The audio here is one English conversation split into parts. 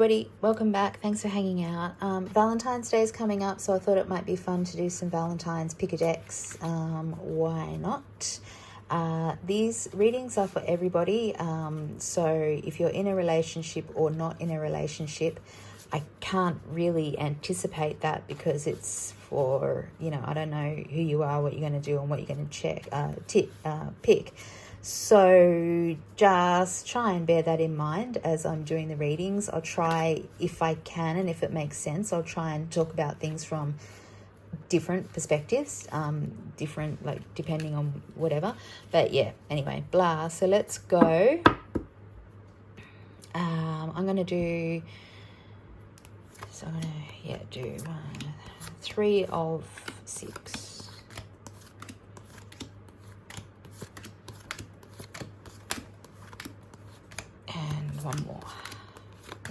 everybody, welcome back. Thanks for hanging out. Valentine's Day is coming up, so I thought it might be fun to do some Valentine's pick a decks. Why not? These readings are for everybody, so if you're in a relationship or not in a relationship, I can't really anticipate that because it's for, I don't know who you are, what you're going to do, and what you're going to pick. So just try and bear that in mind as I'm doing the readings. I'll try, if I can and if it makes sense, I'll try and talk about things from different perspectives, different, like, depending on whatever. But yeah, anyway, blah. So let's go. I'm going to do, so I'm going to, do 3 of 6. One more.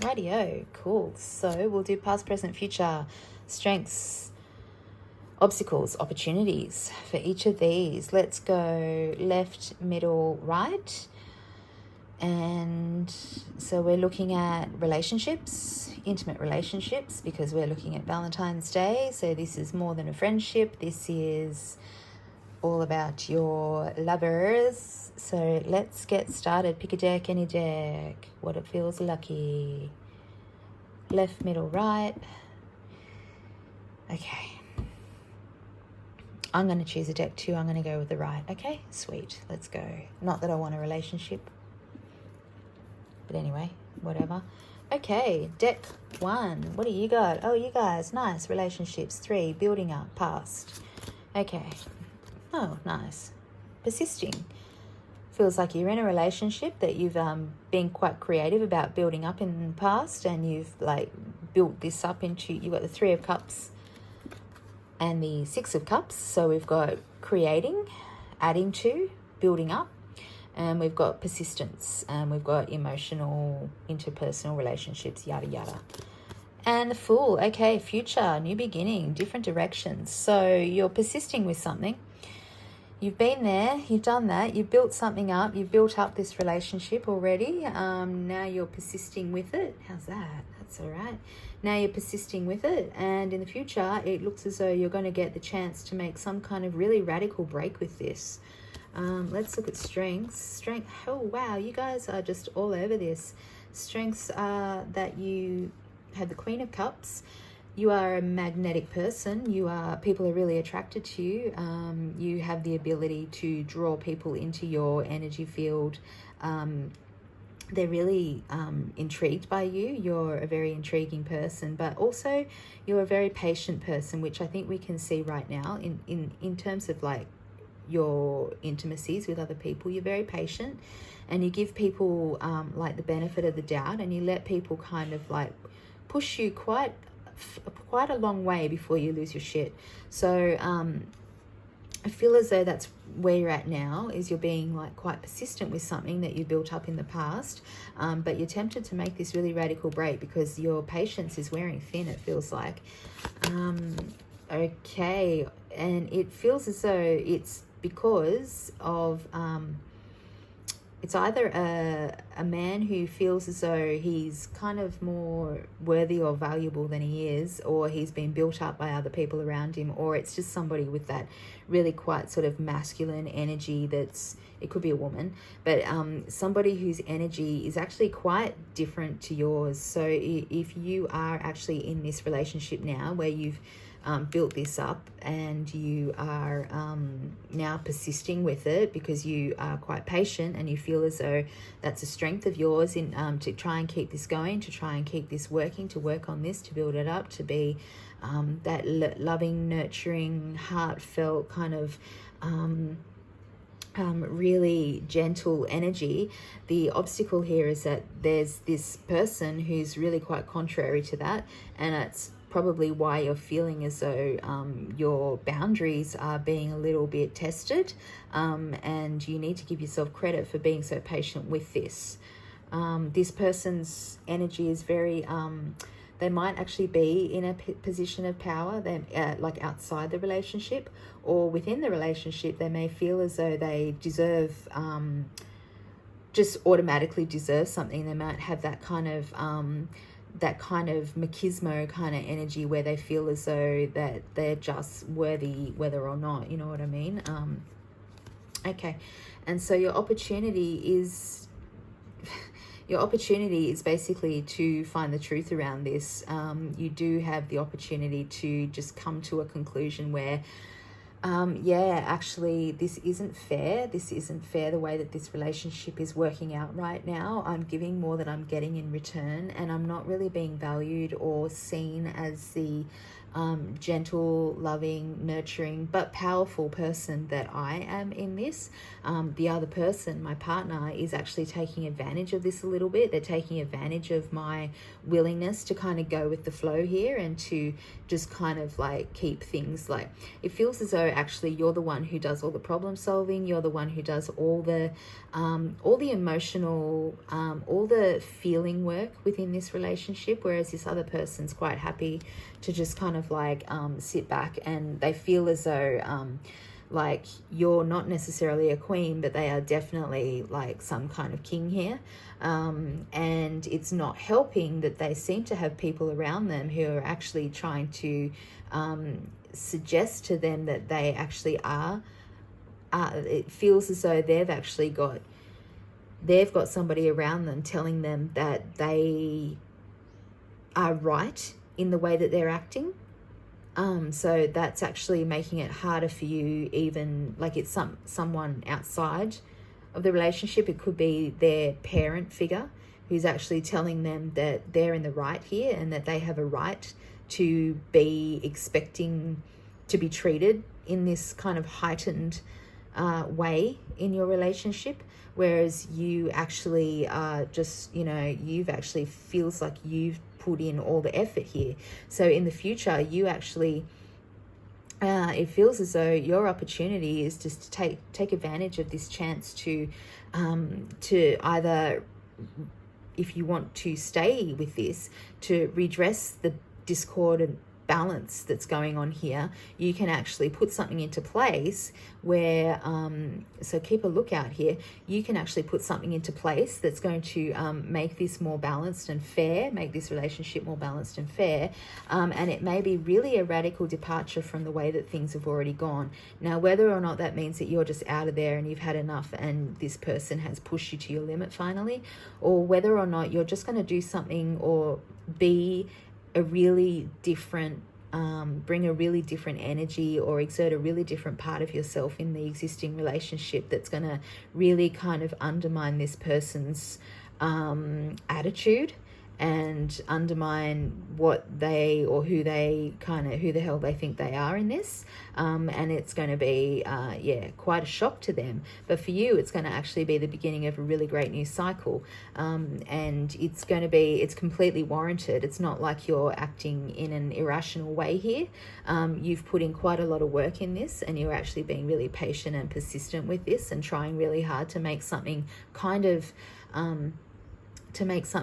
Radio, cool. So we'll do past, present, future, strengths, obstacles, opportunities for each of these. Let's go left, middle, right. And so we're looking at relationships, intimate relationships, because we're looking at Valentine's Day. So this is more than a friendship. This is all about your lovers. So let's get started. Pick a deck, any deck, what it feels lucky. Left, middle, right. Okay. I'm going to choose a deck too. I'm going to go with the right. Okay, sweet. Let's go. Not that I want a relationship, but anyway, whatever. Okay, deck 1. What do you got? Oh, you guys, nice. Relationships. 3, building up, past. Okay. Oh, nice. Persisting. Feels like you're in a relationship that you've been quite creative about building up in the past, and you've built this up into, you've got the 3 of Cups and the 6 of Cups. So we've got creating, adding to, building up, and we've got persistence, and we've got emotional, interpersonal relationships, yada, yada. And the Fool. Okay, future, new beginning, different directions. So you're persisting with something. You've been there, you've done that, you've built something up, you've built up this relationship already. Now you're persisting with it. How's that? That's all right. Now you're persisting with it, and in the future, it looks as though you're going to get the chance to make some kind of really radical break with this. Let's look at strengths. Oh, wow, you guys are just all over this. Strengths are that you have the Queen of Cups. You are a magnetic person. People are really attracted to you. You have the ability to draw people into your energy field. They're really intrigued by you. You're a very intriguing person, but also you're a very patient person, which I think we can see right now in terms of your intimacies with other people. You're very patient, and you give people the benefit of the doubt, and you let people kind of push you quite a long way before you lose your shit. So I feel as though that's where you're at now, is you're being quite persistent with something that you built up in the past, but you're tempted to make this really radical break because your patience is wearing thin, it feels like. Okay, and it feels as though it's because of it's either a man who feels as though he's kind of more worthy or valuable than he is, or he's been built up by other people around him, or it's just somebody with that really quite sort of masculine energy it could be a woman, but somebody whose energy is actually quite different to yours. So if you are actually in this relationship now where you've built this up and you are now persisting with it because you are quite patient and you feel as though that's a strength of yours in to try and keep this going, to try and keep this working, to work on this, to build it up, to be that loving, nurturing, heartfelt kind of really gentle energy. The obstacle here is that there's this person who's really quite contrary to that, and it's probably why you're feeling as though your boundaries are being a little bit tested, and you need to give yourself credit for being so patient with this. This person's energy is very they might actually be in a position of power. They outside the relationship or within the relationship, they may feel as though they deserve just automatically deserve something. They might have that kind of that kind of machismo kind of energy where they feel as though that they're just worthy whether or not, you know what I mean? Okay, and so your opportunity is basically to find the truth around this. You do have the opportunity to just come to a conclusion where yeah, actually, this isn't fair. This isn't fair the way that this relationship is working out right now. I'm giving more than I'm getting in return, and I'm not really being valued or seen as the gentle, loving, nurturing, but powerful person that I am in this. The other person, my partner, is actually taking advantage of this a little bit. They're taking advantage of my willingness to kind of go with the flow here and to just kind of like keep things like, it feels as though actually you're the one who does all the problem solving. You're the one who does all the emotional, all the feeling work within this relationship, whereas this other person's quite happy to just kind of like sit back, and they feel as though like you're not necessarily a queen, but they are definitely like some kind of king here. And it's not helping that they seem to have people around them who are actually trying to suggest to them that they actually are. It feels as though they've got somebody around them telling them that they are right in the way that they're acting. So that's actually making it harder for you, even like it's someone outside of the relationship. It could be their parent figure who's actually telling them that they're in the right here and that they have a right to be expecting to be treated in this kind of heightened way in your relationship, whereas you actually are just, you've actually feels like you've put in all the effort here. So in the future, you actually it feels as though your opportunity is just to take advantage of this chance to either, if you want to stay with this, to redress the discord and balance that's going on here. You can actually put something into place where so keep a lookout here. You can actually put something into place that's going to make this more balanced and fair, make this relationship more balanced and fair, and it may be really a radical departure from the way that things have already gone. Now, whether or not that means that you're just out of there and you've had enough and this person has pushed you to your limit finally, or whether or not you're just going to do something or be a really different, bring a really different energy or exert a really different part of yourself in the existing relationship that's going to really kind of undermine this person's attitude and undermine what they or who the hell they think they are in this. And it's going to be, quite a shock to them. But for you, it's going to actually be the beginning of a really great new cycle. And it's completely warranted. It's not like you're acting in an irrational way here. You've put in quite a lot of work in this, and you're actually being really patient and persistent with this and trying really hard to make something kind of,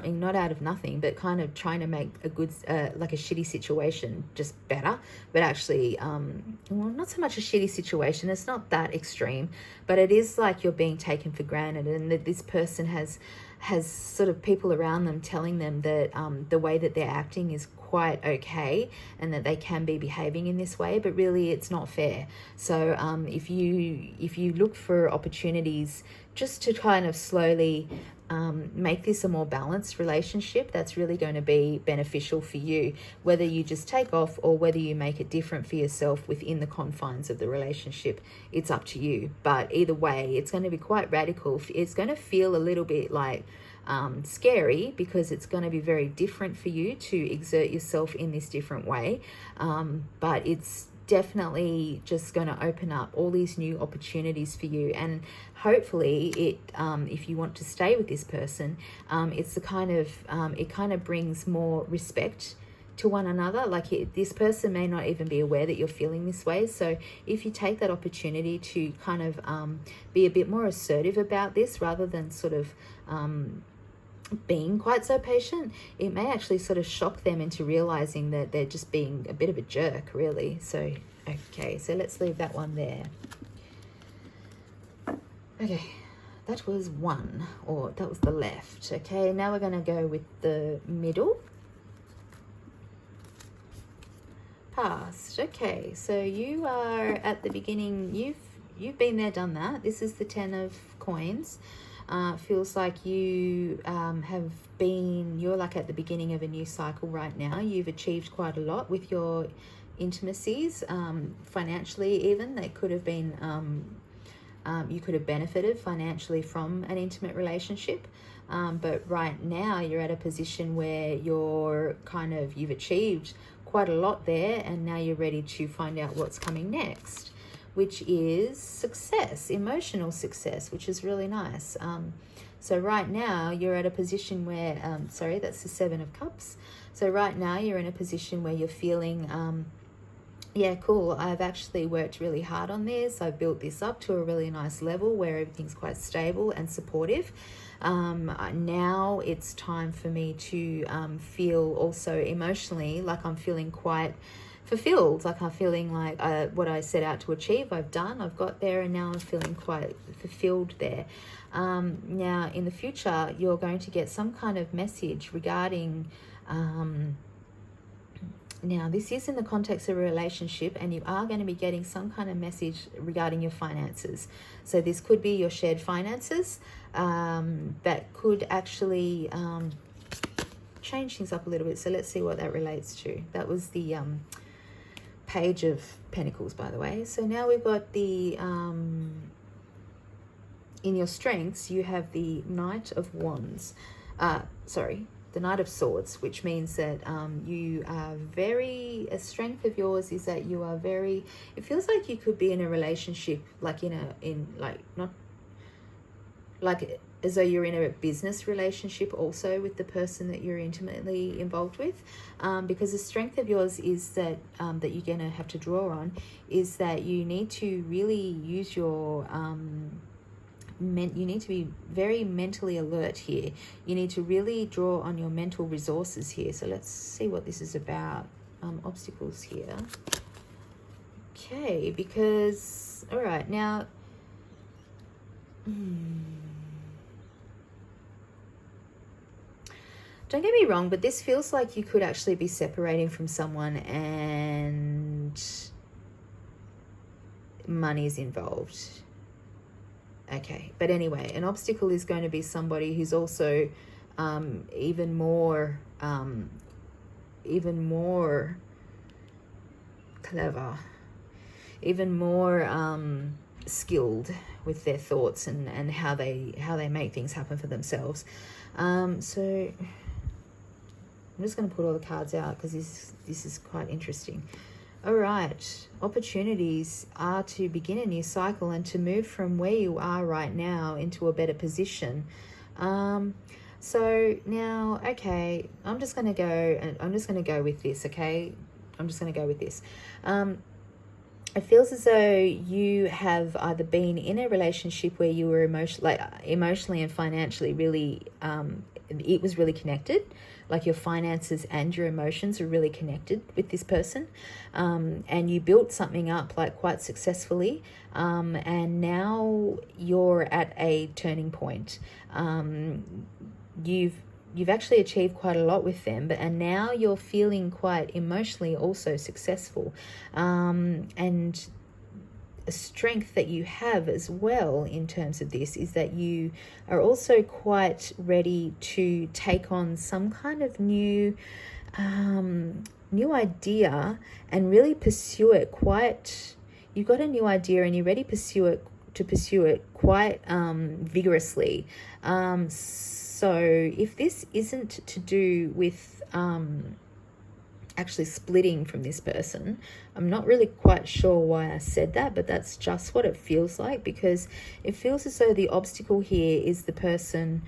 not out of nothing, but kind of trying to make a good, like a shitty situation just better. But actually, not so much a shitty situation. It's not that extreme, but it is like you're being taken for granted, and that this person has sort of people around them telling them that the way that they're acting is quite okay and that they can be behaving in this way, but really it's not fair. So if you look for opportunities just to kind of slowly make this a more balanced relationship, that's really going to be beneficial for you, whether you just take off or whether you make it different for yourself within the confines of the relationship. It's up to you, but either way, it's going to be quite radical. It's going to feel a little bit like scary, because it's going to be very different for you to exert yourself in this different way, but it's definitely just going to open up all these new opportunities for you. And hopefully it if you want to stay with this person, it's the kind of it kind of brings more respect to one another. Like this person may not even be aware that you're feeling this way. So if you take that opportunity to kind of be a bit more assertive about this, rather than sort of being quite so patient, it may actually sort of shock them into realizing that they're just being a bit of a jerk, really. So okay, so let's leave that one there. Okay, that was one, or that was the left. Okay, now we're going to go with the middle. past. Okay, so you are at the beginning. You've been there, done that. This is the 10 of coins. Feels like you you're like at the beginning of a new cycle right now. You've achieved quite a lot with your intimacies, financially even. They could have been, you could have benefited financially from an intimate relationship. But right now you're at a position where you've achieved quite a lot there, and now you're ready to find out what's coming next, which is success, emotional success, which is really nice. So right now you're at a position where, that's the 7 of Cups. So right now you're in a position where you're feeling, yeah, cool, I've actually worked really hard on this. I've built this up to a really nice level where everything's quite stable and supportive. Now it's time for me to feel also emotionally like I'm feeling quite fulfilled, like I'm feeling like what I set out to achieve, I've got there, and now I'm feeling quite fulfilled there. Now in the future, you're going to get some kind of message regarding, now this is in the context of a relationship, and you are going to be getting some kind of message regarding your finances. So this could be your shared finances, that could actually change things up a little bit. So let's see what that relates to. That was the Page of Pentacles, by the way. So now we've got the in your strengths, you have the Knight of Wands, the Knight of Swords, which means that you are a strength of yours is that you are very, it feels like you could be in a relationship, like not like as though you're in a business relationship also with the person that you're intimately involved with, because the strength of yours is that that you're going to have to draw on is that you need to really use your you need to be very mentally alert here. You need to really draw on your mental resources here. So let's see what this is about. Obstacles here. Okay, because all right now. Don't get me wrong, but this feels like you could actually be separating from someone and money's involved. Okay, but anyway, an obstacle is going to be somebody who's also even more clever, even more skilled with their thoughts and how they make things happen for themselves. So I'm just going to put all the cards out because this is quite interesting. All right, opportunities are to begin a new cycle and to move from where you are right now into a better position. So now, okay, I'm just going to go with this, okay? I'm just going to go with this. It feels as though you have either been in a relationship where you were emotionally and financially really, it was really connected, like your finances and your emotions are really connected with this person, and you built something up like quite successfully, and now you're at a turning point. You've actually achieved quite a lot with them, and now you're feeling quite emotionally also successful, and a strength that you have as well in terms of this is that you are also quite ready to take on some kind of new idea and really pursue it you've got a new idea and you're ready to pursue it quite vigorously. So if this isn't to do with actually splitting from this person, I'm not really quite sure why I said that, but that's just what it feels like, because it feels as though the obstacle here is the person,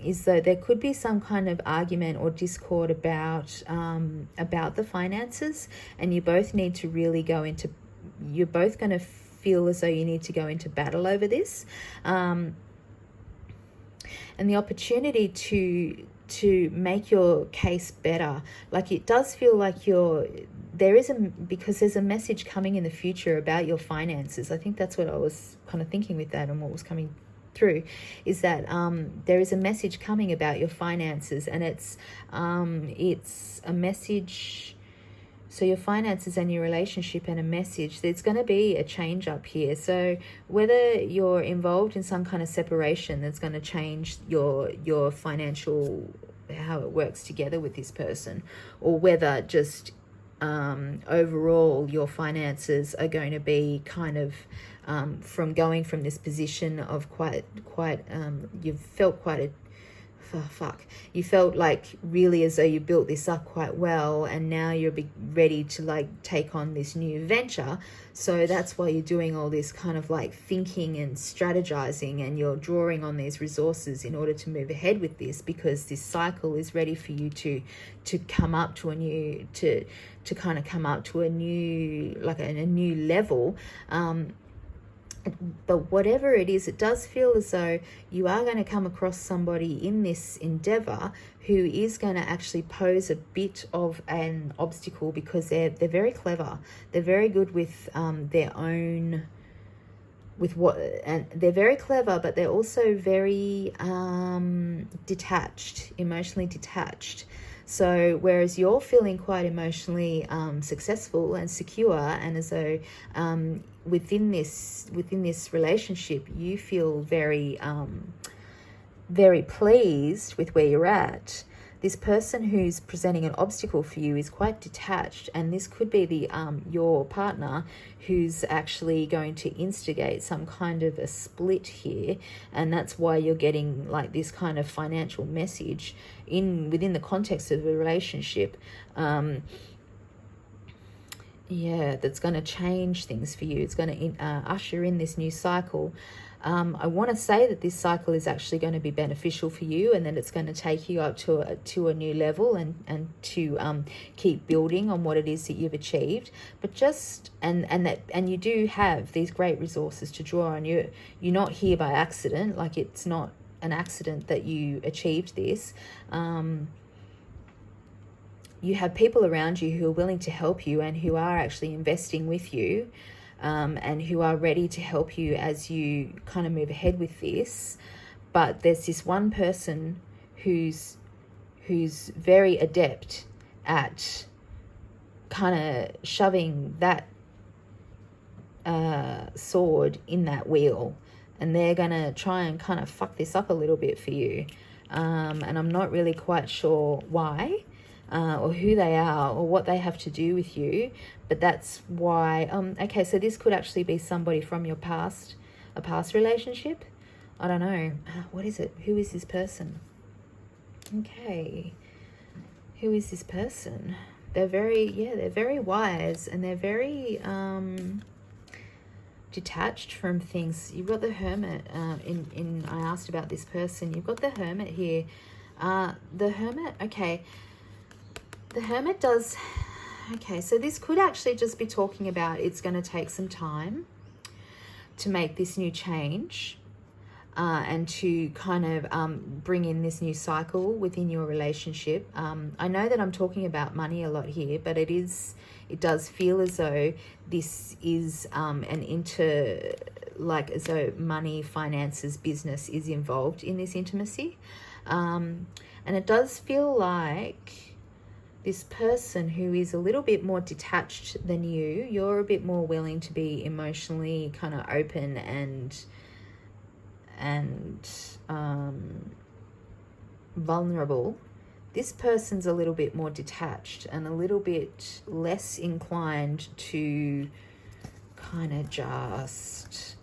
is that there could be some kind of argument or discord about the finances, and you both need to really you're both going to feel as though you need to go into battle over this, and the opportunity to make your case better. Like it does feel like because there's a message coming in the future about your finances. I think that's what I was kind of thinking with that, and what was coming through is that there is a message coming about your finances, and it's a message So your finances and your relationship and a message, there's going to be a change up here. So whether you're involved in some kind of separation that's going to change your financial, how it works together with this person, or whether just overall your finances are going to be kind of from going from this position of quite you've felt quite a you felt like really as though you built this up quite well, and now you're ready to like take on this new venture. So that's why you're doing all this kind of like thinking and strategizing, and you're drawing on these resources in order to move ahead with this, because this cycle is ready for you to come up to a new to kind of come up to a new, like a new level. But whatever it is, it does feel as though you are going to come across somebody in this endeavor who is going to actually pose a bit of an obstacle, because they're very clever. They're very good with their own, and they're very clever, but they're also very detached, emotionally detached. So whereas you're feeling quite emotionally successful and secure, and as though within this relationship you feel very very pleased with where you're at, this person who's presenting an obstacle for you is quite detached, and this could be the your partner who's actually going to instigate some kind of a split here, and that's why you're getting like this kind of financial message within the context of a relationship. That's going to change things for you. It's going to usher in this new cycle. I want to say that this cycle is actually going to be beneficial for you, and that it's going to take you up to a new level, and to keep building on what it is that you've achieved. But just and you do have these great resources to draw on. You're not here by accident. Like, it's not an accident that you achieved this. You have people around you who are willing to help you, and who are actually investing with you, and who are ready to help you as you kind of move ahead with this. But there's this one person who's very adept at kind of shoving that sword in that wheel, and they're going to try and kind of fuck this up a little bit for you. And I'm not really quite sure why. Or who they are, or what they have to do with you, but that's why. Okay, so this could actually be somebody from your past, a past relationship. I don't know. What is it? Who is this person? Okay, who is this person? They're very wise, and they're very detached from things. You've got the Hermit. I asked about this person. You've got the Hermit here. The Hermit. Okay. The Hermit does... Okay, so this could actually just be talking about it's going to take some time to make this new change, and to kind of bring in this new cycle within your relationship. I know that I'm talking about money a lot here, but it does feel as though this is as though money, finances, business is involved in this intimacy. And it does feel like this person who is a little bit more detached than you're a bit more willing to be emotionally kind of open and vulnerable. This person's a little bit more detached and a little bit less inclined to kind of just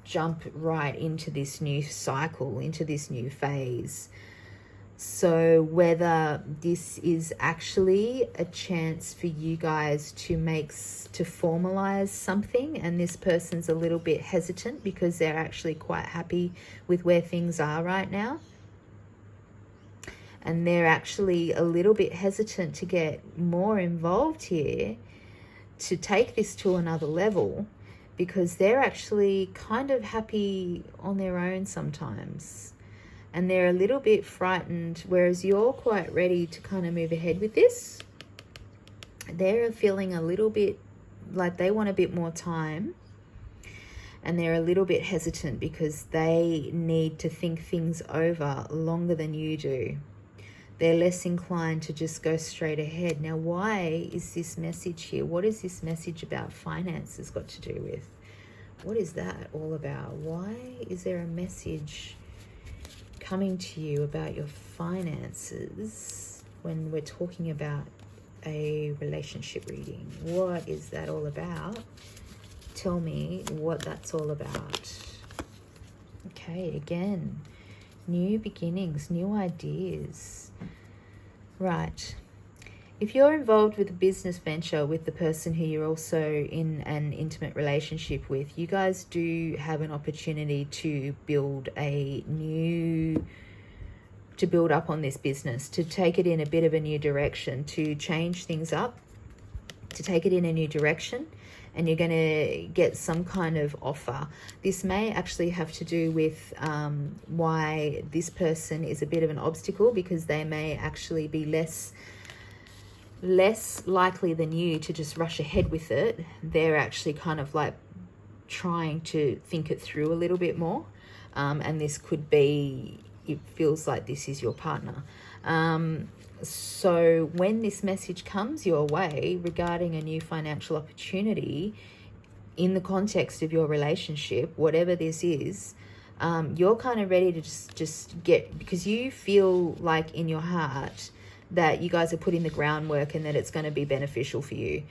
jump right into this new cycle, into this new phase. So whether this is actually a chance for you guys to formalize something, and this person's a little bit hesitant because they're actually quite happy with where things are right now, and they're actually a little bit hesitant to get more involved here, to take this to another level, because they're actually kind of happy on their own sometimes. And they're a little bit frightened, whereas you're quite ready to kind of move ahead with this. They're feeling a little bit like they want a bit more time, and they're a little bit hesitant because they need to think things over longer than you do. They're less inclined to just go straight ahead. Now, why is this message here? What is this message about finances got to do with? What is that all about? Why is there a message coming to you about your finances when we're talking about a relationship reading? What is that all about? Tell me what that's all about. Okay, again, new beginnings, new ideas. Right. If you're involved with a business venture with the person who you're also in an intimate relationship with, you guys do have an opportunity to build up on this business, to take it in a bit of a new direction, to change things up, to take it in a new direction, and you're going to get some kind of offer. This may actually have to do with why this person is a bit of an obstacle, because they may actually be less likely than you to just rush ahead with it. They're actually kind of like trying to think it through a little bit more. And this could be, it feels like this is your partner. So when this message comes your way regarding a new financial opportunity in the context of your relationship, whatever this is, you're kind of ready to just get, because you feel like in your heart that you guys are putting the groundwork and that it's going to be beneficial for you.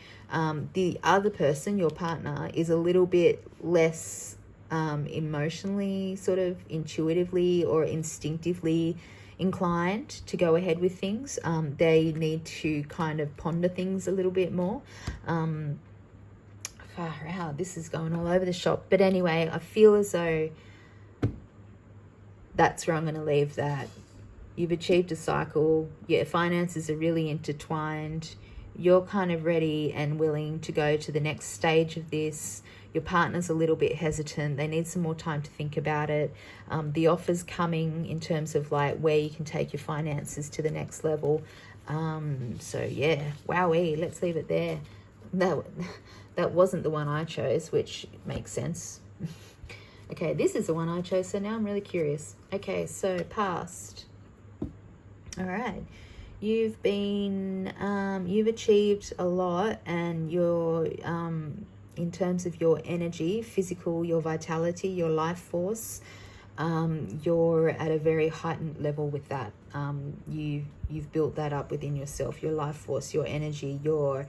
The other person, your partner, is a little bit less emotionally, sort of intuitively or instinctively inclined to go ahead with things. They need to kind of ponder things a little bit more. Far out, this is going all over the shop. But anyway, I feel as though that's where I'm going to leave that. You've achieved a cycle. Your finances are really intertwined. You're kind of ready and willing to go to the next stage of this. Your partner's a little bit hesitant. They need some more time to think about it. The offer's coming in terms of like where you can take your finances to the next level. So yeah, wowee, let's leave it there. That wasn't the one I chose, which makes sense. Okay, this is the one I chose, so now I'm really curious. Okay, so past. All right, you've achieved a lot, and you're, in terms of your energy, physical, your vitality, your life force, you're at a very heightened level with that. You've built that up within yourself, your life force, your energy, your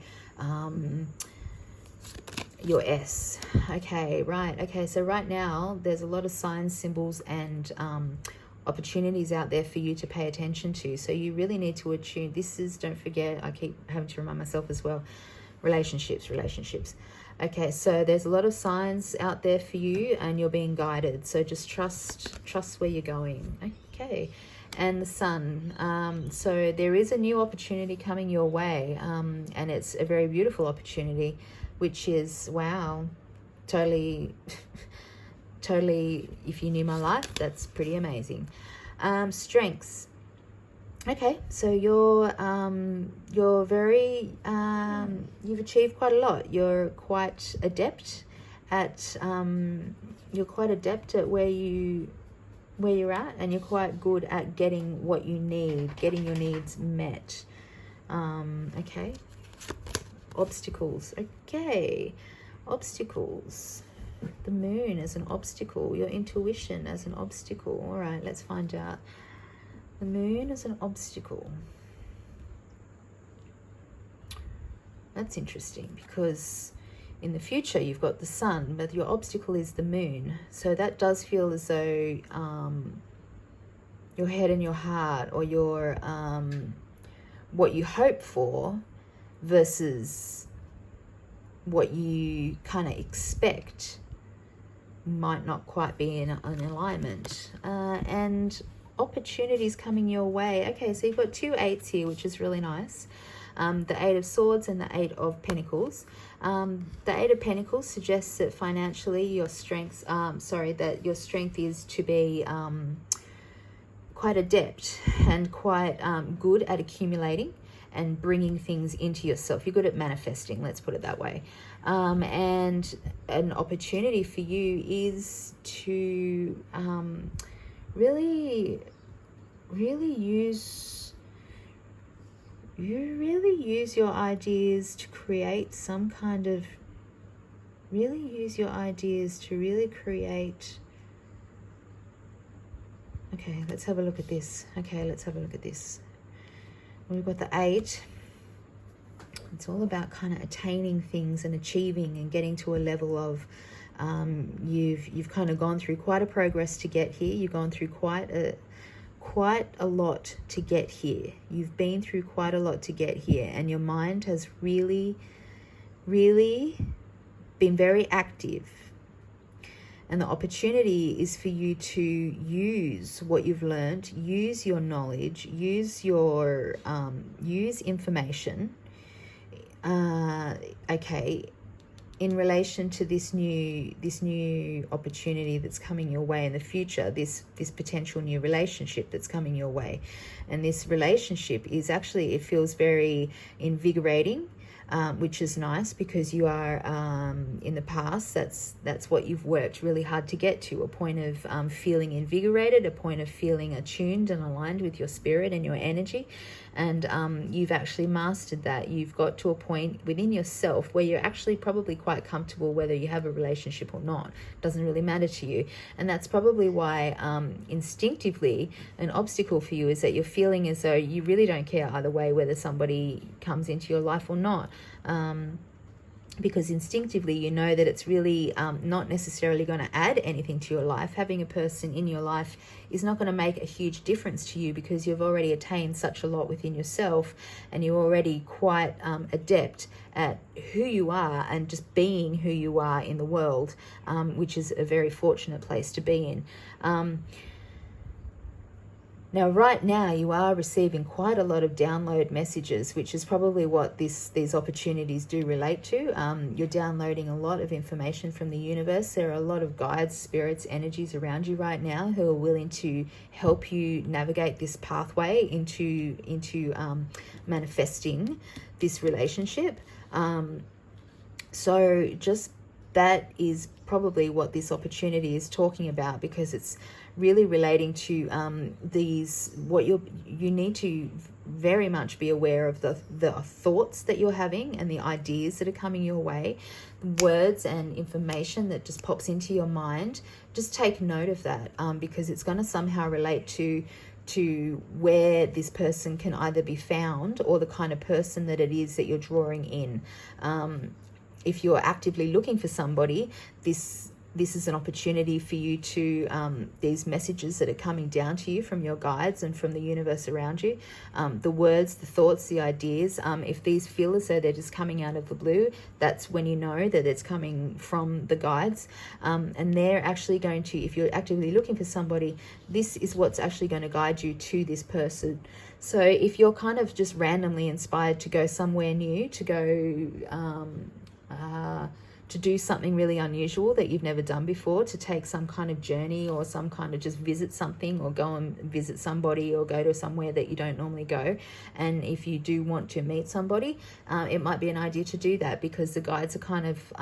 S. Okay, right. Okay, so right now there's a lot of signs, symbols, and opportunities out there for you to pay attention to. So you really need to attune. This is, don't forget, I keep having to remind myself as well, relationships. Okay, so there's a lot of signs out there for you, and you're being guided. So just trust where you're going. Okay, and the sun. So there is a new opportunity coming your way, and it's a very beautiful opportunity, which is, wow, totally if you knew my life, that's pretty amazing. Strengths. Okay, so you're very you've achieved quite a lot. You're quite adept at where you're at, and you're quite good at getting what you need, getting your needs met. Okay, obstacles. Okay, obstacles. The moon as an obstacle, your intuition as an obstacle. All right, let's find out. The moon as an obstacle. That's interesting, because in the future you've got the sun, but your obstacle is the moon. So that does feel as though your head and your heart, or your what you hope for versus what you kind of expect might not quite be in an alignment. And opportunities coming your way. Okay, so you've got 2 8s here, which is really nice. The 8 of Swords and the 8 of Pentacles. The 8 of Pentacles suggests that financially your strength, that your strength is to be quite adept and quite good at accumulating and bringing things into yourself. You're good at manifesting, let's put it that way. And an opportunity for you is to really use you really use your ideas to create some kind of, really use your ideas to really create. Okay, let's have a look at this. Okay, let's have a look at this. We've got the 8. It's all about kind of attaining things and achieving and getting to a level of, you've kind of gone through quite a progress to get here. You've gone through quite a lot to get here. You've been through quite a lot to get here, and your mind has really, really been very active. And the opportunity is for you to use what you've learned, use your knowledge, use your use information. Okay, in relation to this new opportunity that's coming your way in the future, this potential new relationship that's coming your way. And this relationship is actually, it feels very invigorating, which is nice, because you are, in the past, that's what you've worked really hard to get to, a point of feeling invigorated, a point of feeling attuned and aligned with your spirit and your energy. And you've actually mastered that. You've got to a point within yourself where you're actually probably quite comfortable whether you have a relationship or not. It doesn't really matter to you. And that's probably why instinctively an obstacle for you is that you're feeling as though you really don't care either way whether somebody comes into your life or not. Because instinctively you know that it's really not necessarily going to add anything to your life. Having a person in your life is not going to make a huge difference to you, because you've already attained such a lot within yourself, and you're already quite adept at who you are and just being who you are in the world, which is a very fortunate place to be in. Now, right now, you are receiving quite a lot of download messages, which is probably what these opportunities do relate to. You're downloading a lot of information from the universe. There are a lot of guides, spirits, energies around you right now who are willing to help you navigate this pathway into manifesting this relationship. So just that is probably what this opportunity is talking about, because it's really relating to what you need to very much be aware of the thoughts that you're having and the ideas that are coming your way, words and information that just pops into your mind. Just take note of that, because it's going to somehow relate to where this person can either be found or the kind of person that it is that you're drawing in. If you're actively looking for somebody, this is an opportunity for you to, these messages that are coming down to you from your guides and from the universe around you, the words, the thoughts, the ideas, if these feel as though they're just coming out of the blue, that's when you know that it's coming from the guides. And they're actually going to, if you're actively looking for somebody, this is what's actually going to guide you to this person. So if you're kind of just randomly inspired to go somewhere new, to go to do something really unusual that you've never done before, to take some kind of journey or some kind of just visit something, or go and visit somebody, or go to somewhere that you don't normally go. And if you do want to meet somebody, it might be an idea to do that, because the guides are kind of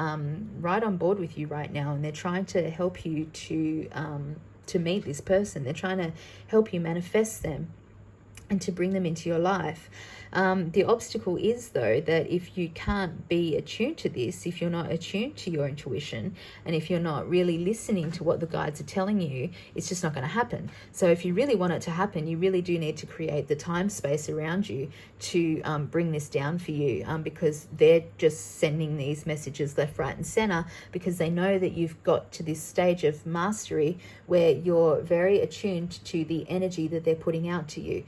right on board with you right now, and they're trying to help you to meet this person. They're trying to help you manifest them and to bring them into your life. The obstacle is, though, that if you can't be attuned to this, if you're not attuned to your intuition, and if you're not really listening to what the guides are telling you, it's just not going to happen. So if you really want it to happen, you really do need to create the time space around you to bring this down for you, because they're just sending these messages left, right, and center, because they know that you've got to this stage of mastery where you're very attuned to the energy that they're putting out to you.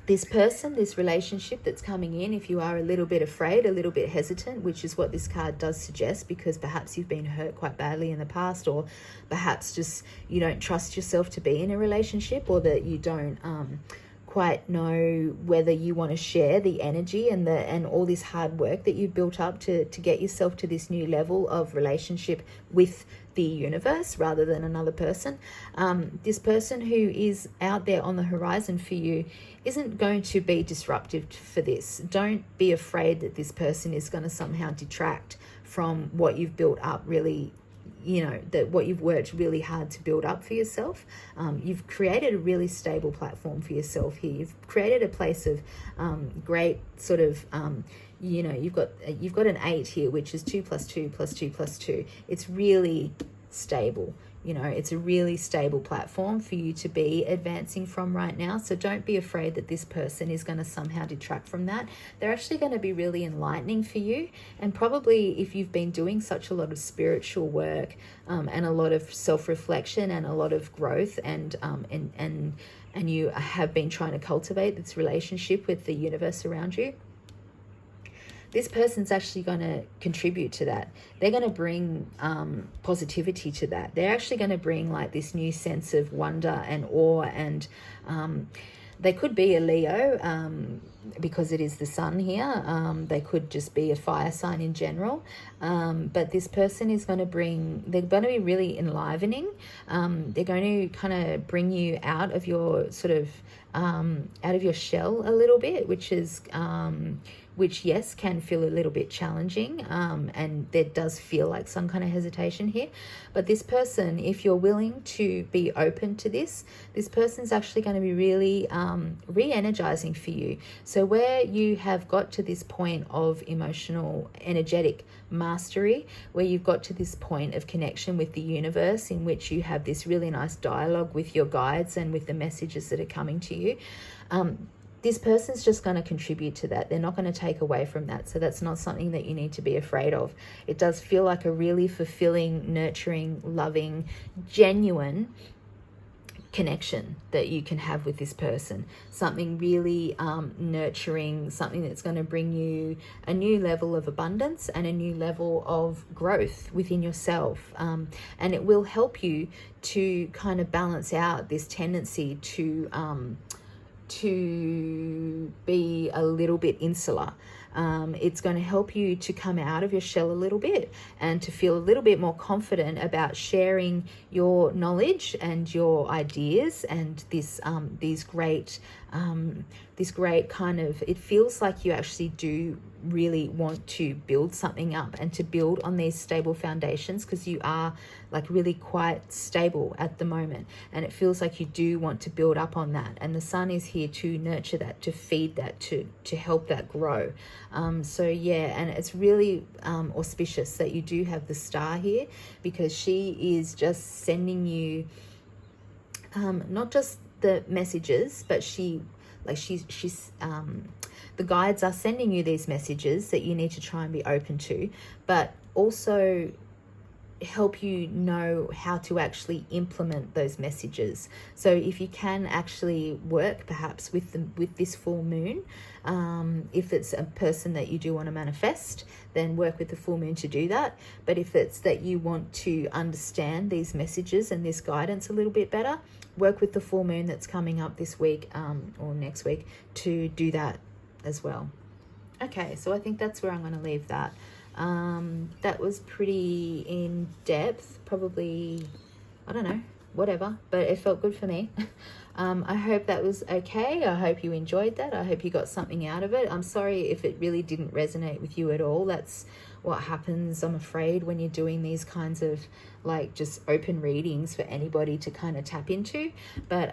This person, this relationship that's coming in, if you are a little bit afraid, a little bit hesitant, which is what this card does suggest, because perhaps you've been hurt quite badly in the past, or perhaps just you don't trust yourself to be in a relationship, or that you don't quite know whether you want to share the energy and all this hard work that you've built up to get yourself to this new level of relationship with the universe rather than another person. This person who is out there on the horizon for you isn't going to be disruptive for this. Don't be afraid that this person is going to somehow detract from what you've built up really you know, that what you've worked really hard to build up for yourself. You've created a really stable platform for yourself here. You've created a place of great sort of, you know, you've got an 8 here, which is 2 + 2 + 2 + 2. It's really stable. You know, it's a really stable platform for you to be advancing from right now. So don't be afraid that this person is going to somehow detract from that. They're actually going to be really enlightening for you. And probably if you've been doing such a lot of spiritual work and a lot of self-reflection and a lot of growth and you have been trying to cultivate this relationship with the universe around you, this person's actually going to contribute to that. They're going to bring positivity to that. They're actually going to bring like this new sense of wonder and awe. And they could be a Leo because it is the sun here. They could just be a fire sign in general. But this person is going to bring, they're going to be really enlivening. They're going to kind of bring you out of your sort of, out of your shell a little bit, which is... which, yes, can feel a little bit challenging, and there does feel like some kind of hesitation here. But this person, if you're willing to be open to this person's actually going to be really re-energizing for you. So where you have got to this point of emotional, energetic mastery, where you've got to this point of connection with the universe, in which you have this really nice dialogue with your guides and with the messages that are coming to you, this person's just going to contribute to that. They're not going to take away from that. So that's not something that you need to be afraid of. It does feel like a really fulfilling, nurturing, loving, genuine connection that you can have with this person. Something really nurturing, something that's going to bring you a new level of abundance and a new level of growth within yourself. And it will help you to kind of balance out this tendency to be a little bit insular. It's going to help you to come out of your shell a little bit and to feel a little bit more confident about sharing your knowledge and your ideas and this great kind of, it feels like you actually do really want to build something up and to build on these stable foundations, because you are like really quite stable at the moment, and it feels like you do want to build up on that, and the sun is here to nurture that, to feed that, to help that grow. So yeah, and it's really auspicious that you do have the star here, because she is just sending you not just the messages, but she's the guides are sending you these messages that you need to try and be open to, but also help you know how to actually implement those messages. So if you can actually work perhaps with this full moon, if it's a person that you do want to manifest, then work with the full moon to do that. But if it's that you want to understand these messages and this guidance a little bit better, work with the full moon that's coming up this week or next week to do that as well. Okay, so I think that's where I'm going to leave that. That was pretty in depth, probably, I don't know, whatever, but it felt good for me. I hope that was okay. I hope you enjoyed that. I hope you got something out of it. I'm sorry if it really didn't resonate with you at all. That's what happens, I'm afraid, when you're doing these kinds of like just open readings for anybody to kind of tap into. But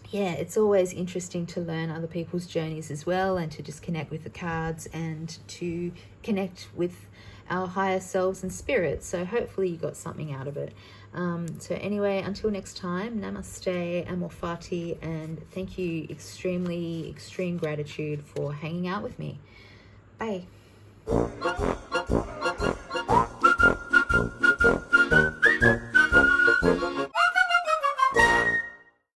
yeah, it's always interesting to learn other people's journeys as well, and to just connect with the cards and to connect with our higher selves and spirits. So hopefully you got something out of it. So anyway, until next time, namaste, amorfati, and thank you, extreme gratitude for hanging out with me. Bye.